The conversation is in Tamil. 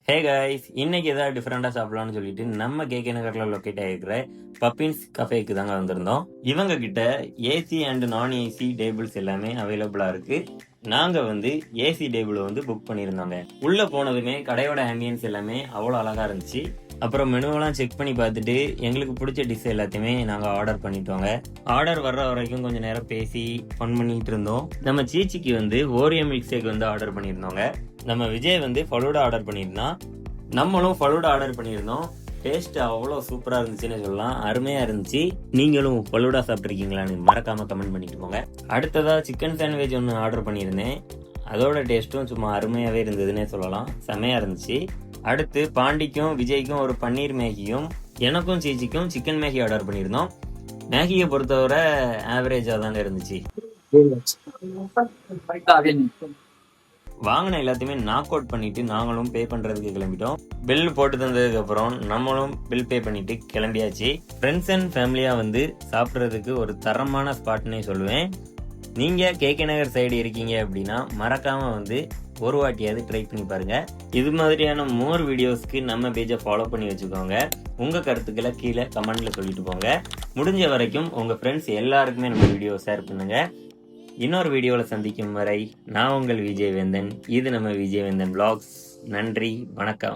ஹே காய்ஸ், இன்னைக்கு ஏதாவது டிஃப்ரெண்டாக சாப்பிடலாம்னு சொல்லிட்டு நம்ம கேகே நகரில் லொக்கேட் ஆகிருக்கிற பப்பின்ஸ் கஃபேக்கு தாங்க வந்திருந்தோம். இவங்க கிட்ட ஏசி அண்ட் நான் ஏசி டேபிள்ஸ் எல்லாமே அவைலபிளாக இருக்கு. நாங்கள் வந்து ஏசி டேபிள் வந்து புக் பண்ணியிருந்தோங்க. உள்ளே போனதுமே கடையோட ஆம்பியன்ஸ் எல்லாமே அவ்வளோ அழகாக இருந்துச்சு. அப்புறம் மெனுவெல்லாம் செக் பண்ணி பார்த்துட்டு எங்களுக்கு பிடிச்ச டிஷ் எல்லாத்தையுமே நாங்கள் ஆர்டர் பண்ணிட்டோங்க. ஆர்டர் வர்ற வரைக்கும் கொஞ்சம் நேரம் பேசி ஃபன் பண்ணிட்டு இருந்தோம். நம்ம சீச்சிக்கு வந்து ஓரியோ மில்க் ஷேக் வந்து ஆர்டர் பண்ணியிருந்தோங்க. நம்ம விஜய் வந்து ஃபலூடா ஆர்டர் பண்ணியிருந்தான். நம்மளும் ஃபலூடா ஆர்டர் பண்ணியிருந்தோம். டேஸ்ட் அவ்வளோ சூப்பராக இருந்துச்சுன்னு சொல்லலாம். அருமையாக இருந்துச்சு. நீங்களும் ஃபலூடா சாப்பிட்ருக்கீங்களான்னு மறக்காமல் கமெண்ட் பண்ணிட்டு போங்க. அடுத்ததாக சிக்கன் சாண்ட்விச் ஒன்று ஆர்டர் பண்ணியிருந்தேன். அதோட டேஸ்ட்டும் சும்மா அருமையாகவே இருந்ததுன்னே சொல்லலாம். செமையாக இருந்துச்சு. அடுத்து பாண்டிக்கும் விஜய்க்கும் ஒரு பன்னீர் மேகியும், எனக்கும் சீச்சிக்கும் சிக்கன் மேகி ஆர்டர் பண்ணியிருந்தோம். மேகியை பொறுத்தவரை ஆவரேஜாக தாங்க இருந்துச்சு. வாங்கின எல்லாத்தையுமே நாக் அவுட் பண்ணிட்டு நாங்களும் பே பண்றதுக்கு கிளம்பிட்டோம். பில் போட்டு தந்ததுக்கு அப்புறம் நம்மளும் பில் பே பண்ணிட்டு கிளம்பியாச்சு. ஃப்ரெண்ட்ஸ் அண்ட் ஃபேமிலியா வந்து சாப்பிட்றதுக்கு ஒரு தரமான ஸ்பாட்னே சொல்லுவேன். நீங்க கேகே நகர் சைடு இருக்கீங்க அப்படின்னா மறக்காம வந்து ஒரு வாட்டியாவது ட்ரை பண்ணி பாருங்க. இது மாதிரியான மோர் வீடியோஸ்க்கு நம்ம பேஜை ஃபாலோ பண்ணி வச்சுக்கோங்க. உங்க கருத்துக்களை கீழே கமெண்ட்ல சொல்லிட்டு போங்க. முடிஞ்ச வரைக்கும் உங்க ஃப்ரெண்ட்ஸ் எல்லாருக்குமே நம்ம வீடியோ ஷேர் பண்ணுங்க. இன்னொரு வீடியோவில் சந்திக்கும் வரை நான் உங்கள் விஜய் வேந்தன். இது நம்ம விஜய் வேந்தன் vlogs. நன்றி, வணக்கம்.